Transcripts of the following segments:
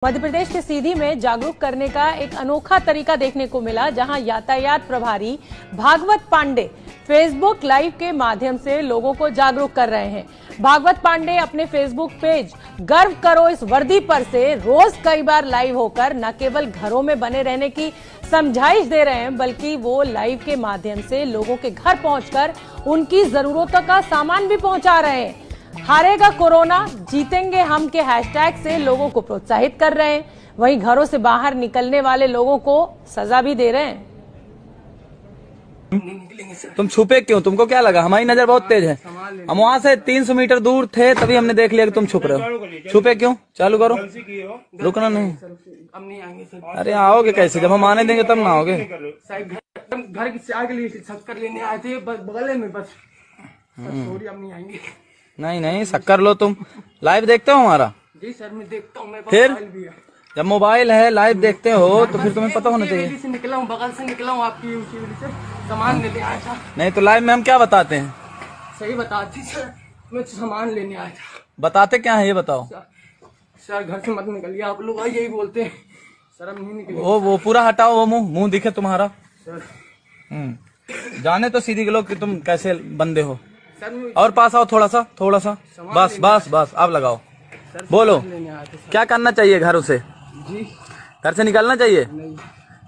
मध्य प्रदेश के सीधी में जागरूक करने का एक अनोखा तरीका देखने को मिला, जहां यातायात प्रभारी भागवत पांडे फेसबुक लाइव के माध्यम से लोगों को जागरूक कर रहे हैं। भागवत पांडे अपने फेसबुक पेज गर्व करो इस वर्दी पर से रोज कई बार लाइव होकर न केवल घरों में बने रहने की समझाइश दे रहे हैं, बल्कि वो लाइव के माध्यम से लोगों के घर पहुंचकर उनकी जरूरतों का सामान भी पहुंचा रहे हैं। हारेगा कोरोना जीतेंगे हम के हैशटैग से लोगों को प्रोत्साहित कर रहे हैं। वहीं घरों से बाहर निकलने वाले लोगों को सजा भी दे रहे हैं। तुम छुपे क्यों? तुमको क्या लगा हमारी नजर बहुत तेज है? हम वहाँ से 300 मीटर दूर थे, तभी हमने देख लिया कि तुम छुप रहे हो। छुपे क्यों? चालू करो, रुकना नहीं। अब नहीं आएंगे सर। अरे आओगे कैसे? जब हम आने देंगे तब ना आओगे। घर से आगे लिए शक्कर लेने आए थे, बगल में बस। सॉरी, अब नहीं आएंगे। नहीं शक्कर लो। तुम लाइव देखते हो हमारा? जी सर, मैं देखता हूँ। फिर जब मोबाइल है लाइव देखते हो तो फिर तुम्हें पता होना चाहिए। से निकला हूँ, बगल से निकला हूँ, आपकी उसी वजह से सामान लेने आया था। नहीं तो लाइव में हम क्या बताते हैं? सही बताती सर, मैं सामान लेने आया था। बताते क्या है ये बताओ। सर घर से मत निकलिए, आप लोग यही बोलते हैं सर। हम नहीं निकले। वो पूरा हटाओ, वो मुंह दिखे तुम्हारा सर। जाने तो सीधी के लोग कि तुम कैसे बंदे हो। सर और पास आओ थोड़ा सा बस अब लगाओ। बोलो क्या करना चाहिए? घरों से जी घर से निकलना चाहिए? नहीं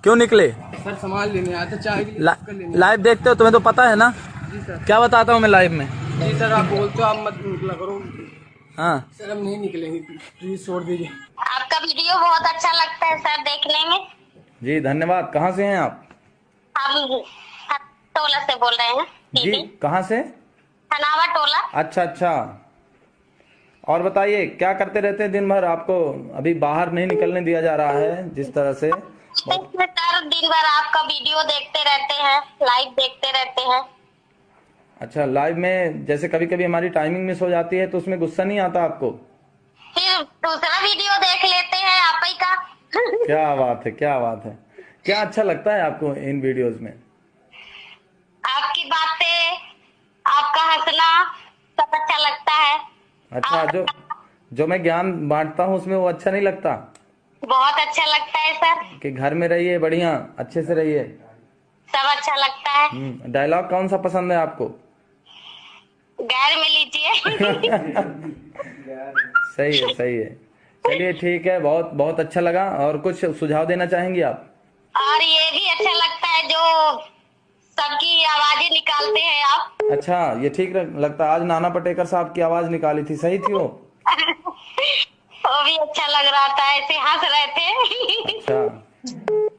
क्यों निकले? सर, सामान लेने आया था, चाय के लिए। लाइव देखते हो, तुम्हें तो पता है ना। जी सर। क्या बताता हूँ मैं लाइव में? जी सर, आप बोलते हो आप मत निकला करो। हाँ सर हम नहीं निकलेंगे, प्लीज छोड़ दीजिए। आपका वीडियो बहुत अच्छा लगता है सर देखने में। जी धन्यवाद। कहाँ से हैं आप? हम टोला से बोल रहे हैं। जी कहाँ से? हनावा टोला। अच्छा। और बताइए क्या करते रहते हैं दिन भर? आपको अभी बाहर नहीं निकलने दिया जा रहा है जिस तरह से। सर दिन भर आपका वीडियो देखते रहते हैं, लाइव देखते रहते हैं। अच्छा, लाइव में जैसे कभी कभी हमारी टाइमिंग मिस हो जाती है तो उसमें गुस्सा नहीं आता आपको? फिर दूसरा वीडियो देख लेते हैं आप ही का। क्या बात है। क्या अच्छा लगता है आपको इन वीडियोस में? आपकी बातें, आपका हंसना सब अच्छा लगता है। अच्छा, जो मैं ज्ञान बांटता हूँ उसमें वो अच्छा नहीं लगता? बहुत अच्छा लगता है सर। कि घर में रहिए, बढ़िया अच्छे से रहिए, सब अच्छा लगता है। डायलॉग कौन सा पसंद है आपको? गैर में लीजिए। सही है। चलिए ठीक है, बहुत अच्छा लगा। और कुछ सुझाव देना चाहेंगी आप? और ये भी अच्छा लगता है जो सबकी आवाजें निकालते हैं आप। अच्छा, ये ठीक लगता है। आज नाना पाटेकर साहब की आवाज निकाली थी, सही थी वो? वो भी अच्छा लग रहा था, ऐसे हंस रहे थे। अच्छा,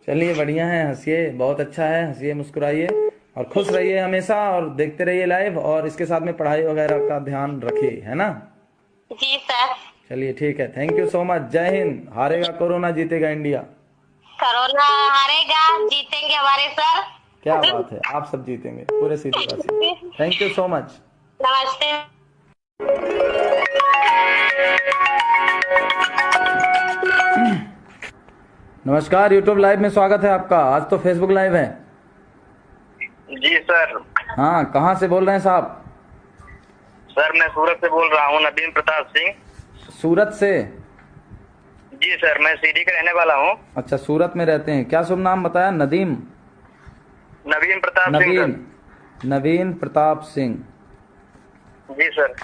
चलिए बढ़िया है। हंसिए, बहुत अच्छा है। हंसिए, मुस्कुराइए और खुश रहिए हमेशा, और देखते रहिए लाइव। और इसके साथ में पढ़ाई वगैरह का ध्यान रखिए, है ना? जी सर। चलिए ठीक है, थैंक यू सो मच। जय हिंद। हारेगा कोरोना, जीतेगा इंडिया। कोरोना हारेगा, जीतेंगे हमारे सर। क्या बात है, आप सब जीतेंगे, पूरे Sidhi. Thank you so much. नमस्ते। नमस्कार, यूट्यूब लाइव में स्वागत है आपका। आज तो फेसबुक लाइव है। जी सर। हाँ, कहाँ से बोल रहे हैं साहब? सर मैं सूरत से बोल रहा हूँ, नदीम प्रताप सिंह। सूरत से? जी सर, मैं सीधी का रहने वाला हूँ। अच्छा, सूरत में रहते हैं। क्या शुभ नाम बताया? नदीम? नवीन प्रताप सिंह। नवीन प्रताप सिंह। जी सर।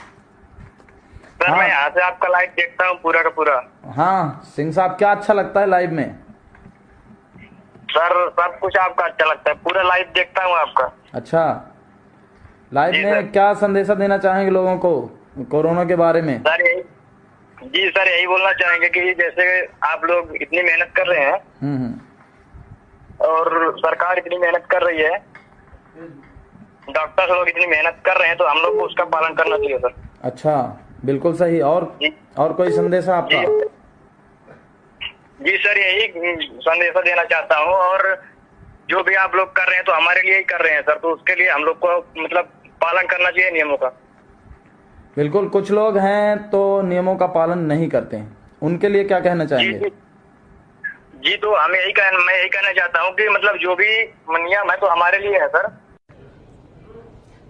सर मैं यहाँ से आपका लाइव देखता हूँ पूरा का पूरा। हाँ सिंह साहब, क्या अच्छा लगता है लाइव में? सर सब कुछ आपका अच्छा लगता है, पूरा लाइव देखता हूँ आपका। अच्छा, लाइव में क्या संदेशा देना चाहेंगे लोगों को कोरोना के बारे में? सर यही बोलना चाहेंगे कि जैसे आप लोग इतनी मेहनत कर रहे हैं और सरकार इतनी मेहनत कर रही है, डॉक्टर लोग इतनी मेहनत कर रहे हैं, तो हम लोग को उसका पालन करना चाहिए सर। अच्छा, बिल्कुल सही। और कोई संदेश आपका? जी सर, यही संदेशा देना चाहता हूँ। और जो भी आप लोग कर रहे हैं तो हमारे लिए ही कर रहे हैं सर, तो उसके लिए हम लोग को मतलब पालन करना चाहिए नियमों का। बिल्कुल। कुछ लोग हैं तो नियमों का पालन नहीं करते हैं, उनके लिए क्या कहना चाहेंगे? जी तो मैं यही कहना चाहता हूँ कि मतलब जो भी नियम है तो हमारे लिए है सर।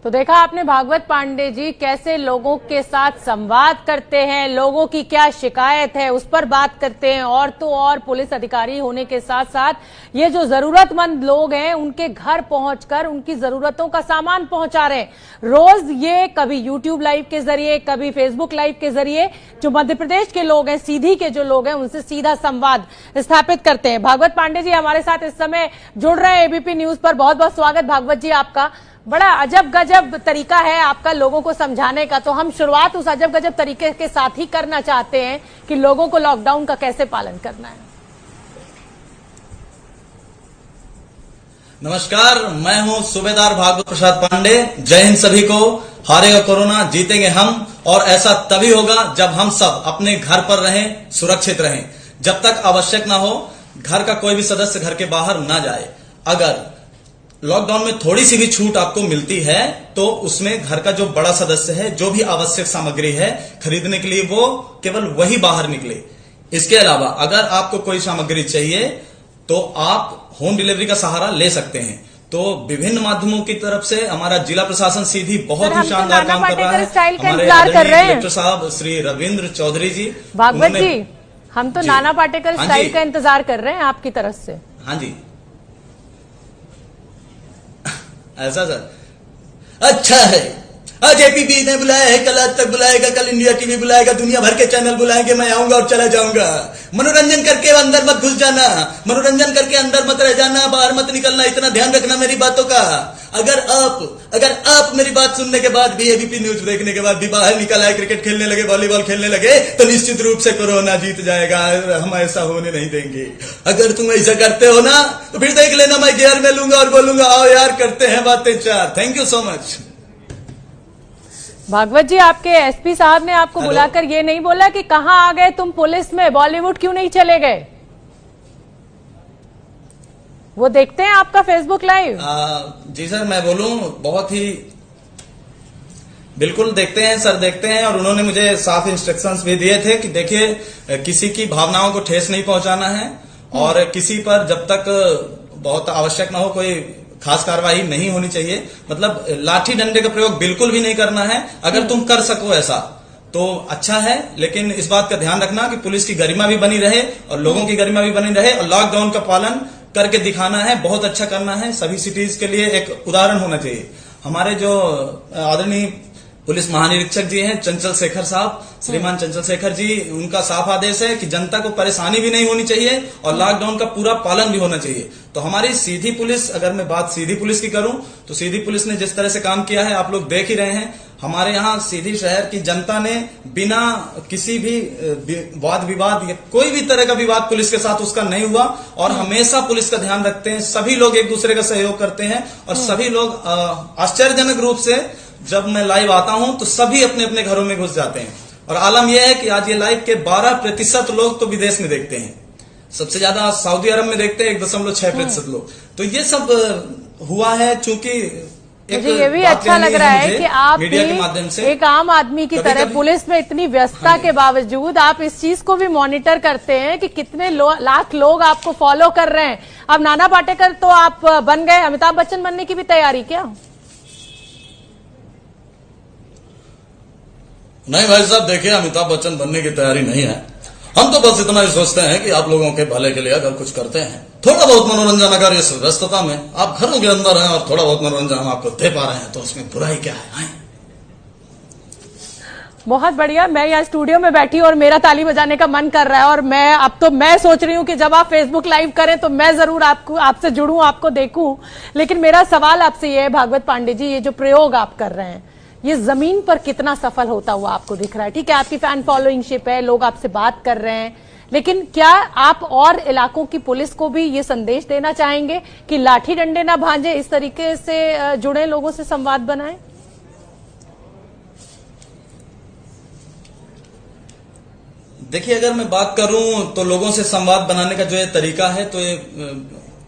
तो देखा आपने भागवत पांडे जी कैसे लोगों के साथ संवाद करते हैं, लोगों की क्या शिकायत है उस पर बात करते हैं, और तो और पुलिस अधिकारी होने के साथ साथ ये जो जरूरतमंद लोग हैं उनके घर पहुंचकर उनकी जरूरतों का सामान पहुंचा रहे हैं। रोज ये कभी यूट्यूब लाइव के जरिए, कभी फेसबुक लाइव के जरिए जो मध्य प्रदेश के लोग हैं, सीधी के जो लोग हैं, उनसे सीधा संवाद स्थापित करते हैं। भागवत पांडे जी हमारे साथ इस समय जुड़ रहे हैं एबीपी न्यूज पर। बहुत बहुत स्वागत भागवत जी आपका। बड़ा अजब गजब तरीका है आपका लोगों को समझाने का, तो हम शुरुआत उस अजब गजब तरीके के साथ ही करना चाहते हैं कि लोगों को लॉकडाउन का कैसे पालन करना है। नमस्कार, मैं हूं सूबेदार भागवत प्रसाद पांडे। जय हिंद सभी को। हारेगा कोरोना, जीतेंगे हम, और ऐसा तभी होगा जब हम सब अपने घर पर रहें, सुरक्षित रहें। जब तक आवश्यक ना हो घर का कोई भी सदस्य घर के बाहर ना जाए। अगर लॉकडाउन में थोड़ी सी भी छूट आपको मिलती है तो उसमें घर का जो बड़ा सदस्य है, जो भी आवश्यक सामग्री है खरीदने के लिए, वो केवल वही बाहर निकले। इसके अलावा अगर आपको कोई सामग्री चाहिए तो आप होम डिलीवरी का सहारा ले सकते हैं। तो विभिन्न माध्यमों की तरफ से हमारा जिला प्रशासन सीधी बहुत ही शानदार काम कर रहा है। हमारे कलेक्टर साहब श्री रविंद्र चौधरी जी, भागवत जी, हम तो नाना पाटेकर स्टाइल का इंतजार कर रहे हैं आपकी तरफ से। हाँ जी, ऐसा सर अच्छा है। आज एपीबी ने बुलाया है, कल आज तक बुलाएगा, कल इंडिया टीवी बुलाएगा, दुनिया भर के चैनल बुलाएंगे। मैं आऊंगा और चला जाऊंगा। मनोरंजन करके अंदर मत घुस जाना, मनोरंजन करके अंदर मत रह जाना, बाहर मत निकलना। इतना ध्यान रखना मेरी बातों का। अगर आप मेरी बात सुनने के बाद भी, एबीपी न्यूज देखने के बाद भी बाहर निकल आए, क्रिकेट खेलने लगे, वॉलीबॉल खेलने लगे, तो निश्चित रूप से कोरोना जीत जाएगा। हम ऐसा होने नहीं देंगे। अगर तुम ऐसा करते हो ना तो फिर देख लेना, मैं गियर में लूंगा और बोलूंगा आओ यार करते हैं बातें चार। Thank you so much. Bhagwat ji, आपके एसपी साहब ने आपको बुलाकर ये नहीं बोला कि कहां आ गए तुम पुलिस में, बॉलीवुड क्यों नहीं चले गए? वो देखते हैं आपका फेसबुक लाइव? जी सर, मैं बोलूं बहुत ही बिल्कुल देखते हैं सर, देखते हैं। और उन्होंने मुझे साफ इंस्ट्रक्शंस भी दिए थे कि देखिए किसी की भावनाओं को ठेस नहीं पहुंचाना है, और किसी पर जब तक बहुत आवश्यक ना हो कोई खास कार्रवाई नहीं होनी चाहिए। मतलब लाठी डंडे का प्रयोग बिल्कुल भी नहीं करना है। अगर तुम कर सको ऐसा तो अच्छा है, लेकिन इस बात का ध्यान रखना कि पुलिस की गरिमा भी बनी रहे और लोगों की गरिमा भी बनी रहे, और लॉकडाउन का पालन करके दिखाना है, बहुत अच्छा करना है। सभी सिटीज के लिए एक उदाहरण होना चाहिए। हमारे जो आदरणीय पुलिस महानिरीक्षक जी हैं चंचल शेखर साहब, श्रीमान चंचल शेखर जी, उनका साफ आदेश है कि जनता को परेशानी भी नहीं होनी चाहिए और लॉकडाउन का पूरा पालन भी होना चाहिए। तो हमारी सीधी पुलिस, अगर मैं बात सीधी पुलिस की करूं तो सीधी पुलिस ने जिस तरह से काम किया है आप लोग देख ही रहे हैं। हमारे यहाँ सीधी शहर की जनता ने बिना किसी भी वाद विवाद, कोई भी तरह का विवाद पुलिस के साथ उसका नहीं हुआ, और हमेशा पुलिस का ध्यान रखते हैं। सभी लोग एक दूसरे का सहयोग करते हैं, और सभी लोग आश्चर्यजनक रूप से जब मैं लाइव आता हूं तो सभी अपने अपने घरों में घुस जाते हैं। और आलम यह है कि आज ये लाइव के 12% लोग तो विदेश में देखते हैं, सबसे ज्यादा सऊदी अरब में देखते हैं 1.6% लोग। तो ये सब हुआ है। चूंकि मुझे ये भी अच्छा लग रहा है कि आप मीडिया के माध्यम से एक आम आदमी की तरह पुलिस में इतनी व्यस्तता के बावजूद आप इस चीज को भी मॉनिटर करते हैं कि कितने लाख लोग आपको फॉलो कर रहे हैं। अब नाना पाटेकर तो आप बन गए, अमिताभ बच्चन बनने की भी तैयारी क्या? नहीं भाई साहब, देखिए अमिताभ बच्चन बनने की तैयारी नहीं है। हम तो बस इतना ही सोचते हैं कि आप लोगों के भले के लिए अगर कुछ करते हैं, थोड़ा बहुत मनोरंजन, अगर इस व्यस्तता में आप घरों के अंदर हैं और थोड़ा बहुत मनोरंजन हम आपको दे पा रहे हैं तो उसमें बुराई क्या है? बहुत बढ़िया। मैं यहाँ स्टूडियो में बैठी और मेरा ताली बजाने का मन कर रहा है, और मैं सोच रही हूँ कि जब आप फेसबुक लाइव करें तो मैं जरूर आपसे जुड़ूं, आपको देखूं। लेकिन मेरा सवाल आपसे ये है भागवत पांडे जी, ये जो प्रयोग आप कर रहे हैं ये जमीन पर कितना सफल होता हुआ आपको दिख रहा है? ठीक है, आपकी फैन फॉलोइंगशिप है, लोग आपसे बात कर रहे हैं, लेकिन क्या आप और इलाकों की पुलिस को भी ये संदेश देना चाहेंगे कि लाठी डंडे ना भांजे, इस तरीके से जुड़े लोगों से संवाद बनाएं? देखिए, अगर मैं बात करूं तो लोगों से संवाद बनाने का जो ये तरीका है तो ये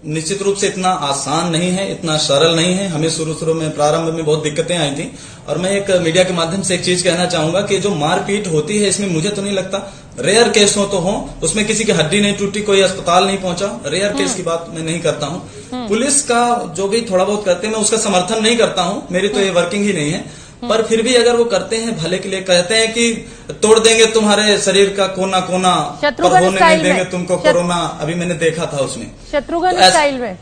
निश्चित रूप से इतना आसान नहीं है, इतना सरल नहीं है। हमें शुरू में प्रारंभ में बहुत दिक्कतें आई थी, और मैं एक मीडिया के माध्यम से एक चीज कहना चाहूंगा कि जो मारपीट होती है इसमें मुझे तो नहीं लगता रेयर केस हो तो हो, उसमें किसी की हड्डी नहीं टूटी, कोई अस्पताल नहीं पहुंचा, रेयर केस की बात मैं नहीं करता हूँ। पुलिस का जो भी थोड़ा बहुत करते हैं मैं उसका समर्थन नहीं करता हूँ, मेरी तो ये वर्किंग ही नहीं है, पर फिर भी अगर वो करते हैं भले के लिए, कहते हैं कि तोड़ देंगे तुम्हारे शरीर का कोना कोना, पर होने नहीं देंगे तुमको कोरोना। अभी मैंने देखा था उसमें शत्रुघ्न स्टाइल में,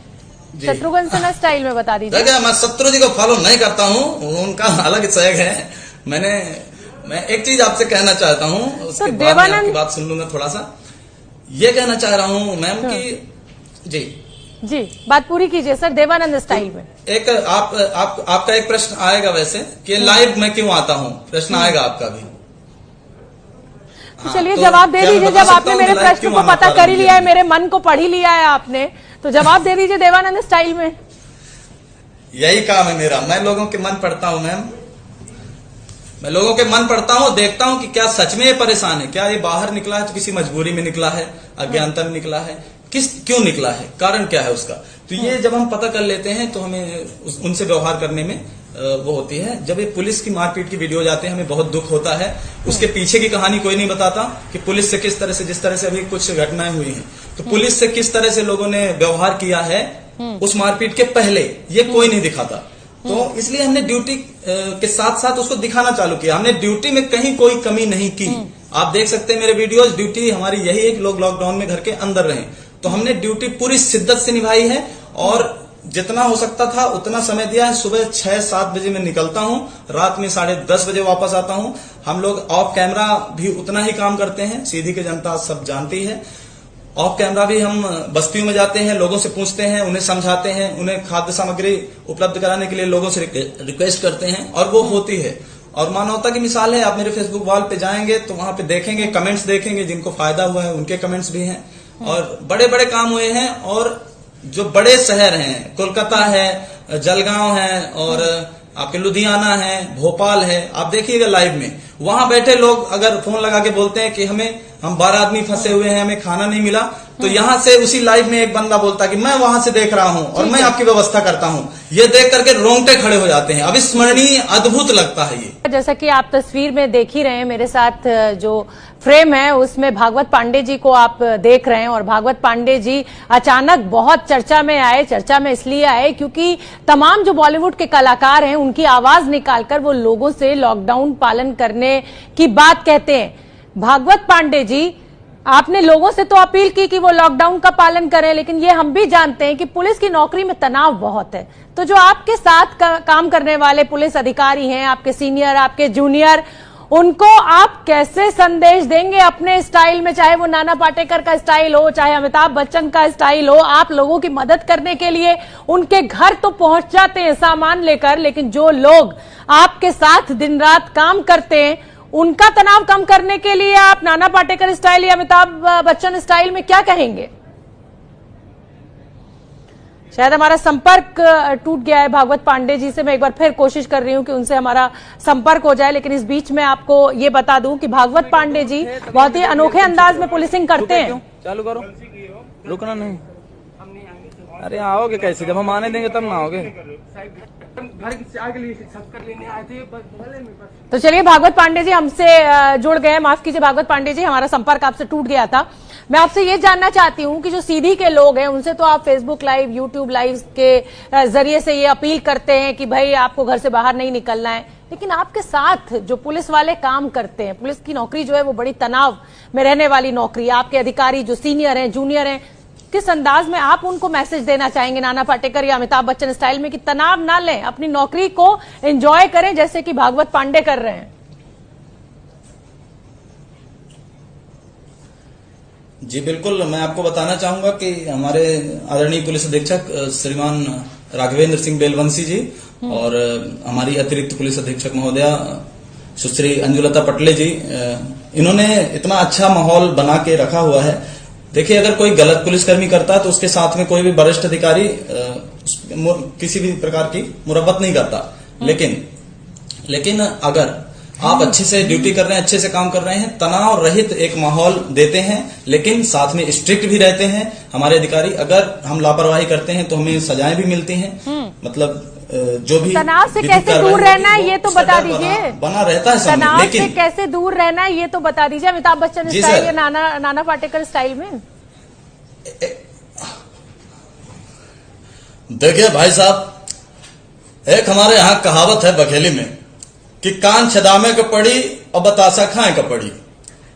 शत्रुघ्न सिन्हा स्टाइल में बता दीजिए। मैं शत्रु जी को फॉलो नहीं करता हूँ, उनका अलग सैग है। मैं एक चीज आपसे कहना चाहता हूँ, उसके बाद मैं आपकी बात सुन लूंगा। थोड़ा सा ये कहना चाह रहा हूँ मैम कि जी बात पूरी कीजिए सर। देवानंद स्टाइल में एक आपका एक प्रश्न आएगा वैसे कि लाइव में क्यों आता हूँ, प्रश्न आएगा आपका भी। तो चलिए जवाब दे दीजिए। जब आपने मेरे प्रश्न को पता कर ही लिया है, मेरे मन को पढ़ ही लिया है आपने, तो जवाब दे दीजिए देवानंद स्टाइल में। यही काम है मेरा, मैं लोगों के मन पढ़ता हूँ मैम, मैं लोगों के मन पढ़ता हूँ, देखता हूँ कि क्या सच में ये परेशान है, क्या ये बाहर निकला है तो किसी मजबूरी में निकला है, अज्ञानता में निकला है, क्यों निकला है, कारण क्या है उसका। तो ये जब हम पता कर लेते हैं तो हमें उनसे व्यवहार करने में वो होती है। जब ये पुलिस की मारपीट की वीडियो जाते हैं हमें बहुत दुख होता है, उसके पीछे की कहानी कोई नहीं बताता कि पुलिस से किस तरह से, जिस तरह से अभी कुछ घटनाएं हुई हैं, तो पुलिस से किस तरह से लोगों ने व्यवहार किया है उस मारपीट के पहले, ये कोई नहीं दिखाता। तो इसलिए हमने ड्यूटी के साथ साथ उसको दिखाना चालू किया। हमने ड्यूटी में कहीं कोई कमी नहीं की। आप देख सकते हैं मेरे वीडियोस, ड्यूटी हमारी यही है कि लोग लॉकडाउन में घर के अंदर रहें, तो हमने ड्यूटी पूरी शिद्दत से निभाई है और जितना हो सकता था उतना समय दिया है। सुबह 6-7 बजे मैं निकलता हूँ, रात में 10:30 बजे वापस आता हूँ। हम लोग ऑफ कैमरा भी उतना ही काम करते हैं, सीधी की जनता सब जानती है। ऑफ कैमरा भी हम बस्तियों में जाते हैं, लोगों से पूछते हैं, उन्हें समझाते हैं, उन्हें खाद्य सामग्री उपलब्ध कराने के लिए लोगों से रिक्वेस्ट करते हैं और वो होती है। और मानवता की मिसाल है, आप मेरे फेसबुक वॉल पे जाएंगे तो वहां पे देखेंगे, कमेंट्स देखेंगे, जिनको फायदा हुआ है उनके कमेंट्स भी हैं और बड़े बड़े काम हुए हैं। और जो बड़े शहर हैं, कोलकाता है, जलगांव है और आपके लुधियाना है, भोपाल है, आप देखिएगा लाइव में, वहां बैठे लोग अगर फोन लगा के बोलते हैं कि हम 12 आदमी फंसे हुए हैं, हमें खाना नहीं मिला, तो यहां से उसी लाइव में एक बंदा बोलता है कि मैं वहां से देख रहा हूं और मैं आपकी व्यवस्था करता हूं। ये देख करके रोंगटे खड़े हो जाते हैं, अविस्मरणीय, अद्भुत लगता है ये। जैसा कि आप तस्वीर में देख ही रहे हैं, मेरे साथ जो फ्रेम है उसमें भागवत पांडे जी को आप देख रहे हैं। और भागवत पांडे जी अचानक बहुत चर्चा में आए। चर्चा में इसलिए आए क्योंकि तमाम जो बॉलीवुड के कलाकार हैं उनकी आवाज निकालकर वो लोगों से लॉकडाउन पालन करने की बात कहते हैं। भागवत पांडे जी, आपने लोगों से तो अपील की कि वो लॉकडाउन का पालन करें, लेकिन ये हम भी जानते हैं कि पुलिस की नौकरी में तनाव बहुत है। तो जो आपके साथ काम करने वाले पुलिस अधिकारी हैं, आपके सीनियर, आपके जूनियर, उनको आप कैसे संदेश देंगे अपने स्टाइल में, चाहे वो नाना पाटेकर का स्टाइल हो, चाहे अमिताभ बच्चन का स्टाइल हो, आप लोगों की मदद करने के लिए उनके घर तो पहुंच जाते हैं सामान लेकर, लेकिन जो लोग आपके साथ दिन रात काम करते हैं उनका तनाव कम करने के लिए आप नाना पाटेकर स्टाइल या अमिताभ बच्चन स्टाइल में क्या कहेंगे? शायद हमारा संपर्क टूट गया है भागवत पांडे जी से। मैं एक बार फिर कोशिश कर रही हूं कि उनसे हमारा संपर्क हो जाए, लेकिन इस बीच में आपको ये बता दूं कि भागवत पांडे जी बहुत ही अनोखे अंदाज में पुलिसिंग करते हैं। चालू करो, रुकना नहीं। अरे आओगे कैसे, जब हम आने देंगे तब ना आओगे। घर से आगे लिए कर लेने आए थे बगल में बस। तो चलिए, भागवत पांडे जी हमसे जुड़ गए। माफ कीजिए भागवत पांडे जी, हमारा संपर्क आपसे टूट गया था। मैं आपसे ये जानना चाहती हूँ कि जो सीधी के लोग हैं उनसे तो आप फेसबुक लाइव, यूट्यूब लाइव के जरिए से ये अपील करते हैं कि भाई आपको घर से बाहर नहीं निकलना है, लेकिन आपके साथ जो पुलिस वाले काम करते हैं, पुलिस की नौकरी जो है वो बड़ी तनाव में रहने वाली नौकरी, आपके अधिकारी जो सीनियर हैं, जूनियर हैं, किस अंदाज में आप उनको मैसेज देना चाहेंगे नाना पाटेकर या अमिताभ बच्चन स्टाइल में कि तनाव ना लें, अपनी नौकरी को एंजॉय करें जैसे कि भागवत पांडे कर रहे हैं? जी बिल्कुल, मैं आपको बताना चाहूंगा कि हमारे आदरणीय पुलिस अधीक्षक श्रीमान राघवेंद्र सिंह बेलवंशी जी और हमारी अतिरिक्त पुलिस अधीक्षक महोदया सुश्री अंजुलता पटले जी, इन्होंने इतना अच्छा माहौल बना के रखा हुआ है। देखिए, अगर कोई गलत पुलिसकर्मी करता है तो उसके साथ में कोई भी वरिष्ठ अधिकारी किसी भी प्रकार की मुरब्बत नहीं करता, लेकिन अगर आप अच्छे से ड्यूटी कर रहे हैं, अच्छे से काम कर रहे हैं, तनाव रहित एक माहौल देते हैं, लेकिन साथ में स्ट्रिक्ट भी रहते हैं हमारे अधिकारी। अगर हम लापरवाही करते हैं तो हमें सजाएं भी मिलती हैं। मतलब जो भी तनाव से विधि कैसे कार्रवाई दूर होगी, रहना है वो ये तो उसका बता डर दीजिए। बना रहता है सामने, तनाव से लेकिन कैसे दूर रहना है ये तो बता दीजिए। Amitabh Bachchan ji style sir. या नाना पाटेकर स्टाइल में? देखिए भाई साहब, एक हमारे यहाँ कहावत है बघेली में कि कान छदामे का पड़ी और बतासा खाए का पड़ी।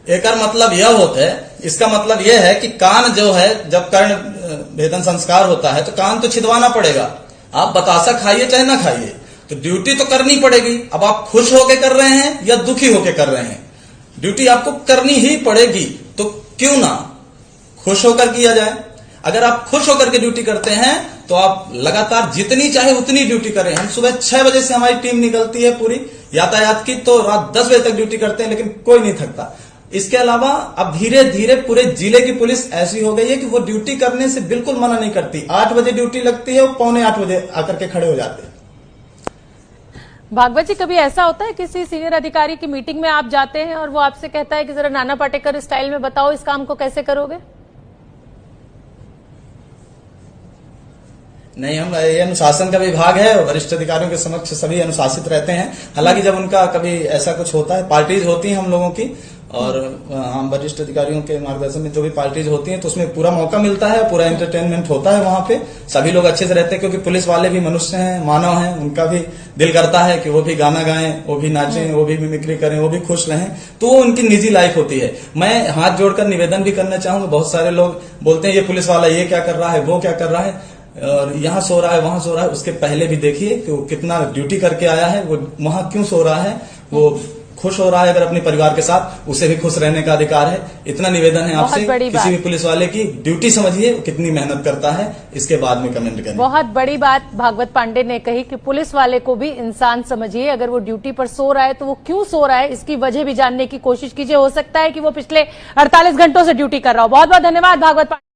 एक मतलब यह होता है, इसका मतलब यह है कि कान जो है, जब कर्ण भेदन संस्कार होता है तो कान तो छिदवाना पड़ेगा। आप बतासा खाइए चाहे ना खाइए, तो ड्यूटी तो करनी पड़ेगी। अब आप खुश होके कर रहे हैं या दुखी होके कर रहे हैं, ड्यूटी आपको करनी ही पड़ेगी। तो क्यों ना खुश होकर किया जाए। अगर आप खुश होकर के ड्यूटी करते हैं तो आप लगातार जितनी चाहे उतनी ड्यूटी करें। हम सुबह 6 बजे से हमारी टीम निकलती है पूरी यातायात की, तो रात 10 बजे तक ड्यूटी करते हैं, लेकिन कोई नहीं थकता। इसके अलावा अब धीरे धीरे पूरे जिले की पुलिस ऐसी हो गई है कि वो ड्यूटी करने से बिल्कुल मना नहीं करती। 8 बजे ड्यूटी लगती है, वो 7:45 बजे आकर के खड़े हो जाते हैं। भागवत जी, कभी ऐसा होता है किसी सीनियर अधिकारी की मीटिंग में आप जाते हैं और वो आपसे कहता है कि जरा नाना पाटेकर स्टाइल में बताओ इस काम को कैसे करोगे? नहीं, हम ये अनुशासन का विभाग है, वरिष्ठ अधिकारियों के समक्ष सभी अनुशासित रहते हैं। हालांकि जब उनका कभी ऐसा कुछ होता है, पार्टीज होती हैं हम लोगों की, और हम वरिष्ठ अधिकारियों के मार्गदर्शन में जो भी पार्टीज होती हैं तो उसमें पूरा मौका मिलता है, पूरा एंटरटेनमेंट होता है वहां पे। सभी लोग अच्छे से रहते हैं, क्योंकि पुलिस वाले भी मनुष्य हैं, मानव हैं। उनका भी दिल करता है कि वो भी गाना गाएं, वो भी नाचें, वो भी मिमिक्री करें, वो भी खुश रहें। तो वो उनकी निजी लाइफ होती है। मैं हाथ जोड़कर निवेदन भी करना चाहूंगा। बहुत सारे लोग बोलते हैं ये पुलिस वाला ये क्या कर रहा है, वो क्या कर रहा है, और यहाँ सो रहा है, वहां सो रहा है। उसके पहले भी देखिए कि वो कितना ड्यूटी करके आया है, वो वहां क्यों सो रहा है, वो खुश हो रहा है अगर अपने परिवार के साथ, उसे भी खुश रहने का अधिकार है। इतना निवेदन है आपसे, किसी भी पुलिस वाले की ड्यूटी समझिए कितनी मेहनत करता है, इसके बाद में कमेंट करें। बहुत बड़ी बात भागवत पांडे ने कही कि पुलिस वाले को भी इंसान समझिए। अगर वो ड्यूटी पर सो रहा है तो वो क्यों सो रहा है, इसकी वजह भी जानने की कोशिश कीजिए। हो सकता है कि वो पिछले 48 घंटों से ड्यूटी कर रहा हो। बहुत बहुत धन्यवाद भागवत पांडे।